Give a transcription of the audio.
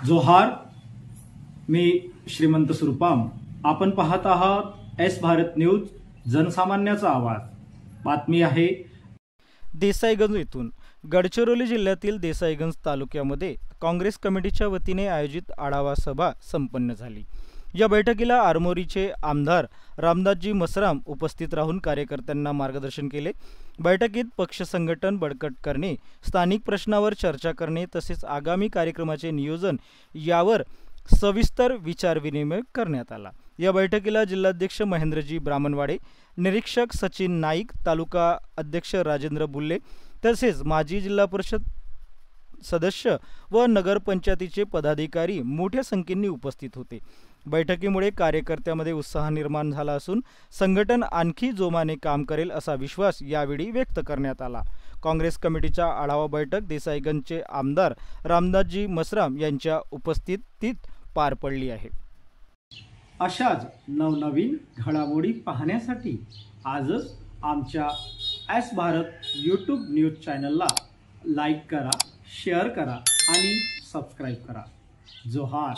जोहार, मी श्रीमंत सुरपाम। आपण पाहत आहात एस भारत न्यूज, जनसामान्याचा आवाज। बातमी आहे देसाईगंज येथून। गडचिरोली जिल्ह्यातील देसाईगंज तालुक्यामध्ये काँग्रेस कमिटीच्या वतीने आयोजित आढावा सभा संपन्न झाली। या बैठकीला आरमोरीचे आमदार रामदासजी मसराम उपस्थित राहून कार्यकर्त्यांना मार्गदर्शन केले। बैठकीत पक्ष संघटन बळकट करणे, स्थानिक प्रश्नावर चर्चा करणे तसेच आगामी कार्यक्रमाचे नियोजन यावर सविस्तर विचारविनिमय करण्यात आला। या बैठकीला जिल्हाध्यक्ष महेंद्रजी ब्राह्मणवाडे, निरीक्षक सचिन नाईक, तालुका अध्यक्ष राजेंद्र बुल्ले तसेच माजी जिल्हा परिषद सदस्य व नगरपंचायतीचे पदाधिकारी मोठ्या संख्येने उपस्थित होते। बैठकीमुळे कार्यकर्त्यांमध्ये उत्साह निर्माण झाला असून संघटन आणखी जोमाने काम करेल असा विश्वास यावेळी व्यक्त करण्यात आला। काँग्रेस कमिटीच्या आढावा बैठक देसाईगंजचे आमदार रामदासजी मसराम यांच्या उपस्थितीत पार पडली आहे। अशाच नवनवीन घडामोडी पाहण्यासाठी आजच आमच्या एस भारत यूट्यूब न्यूज चॅनलला लाईक करा, शेअर करा आणि सबस्क्राईब करा। जोहार।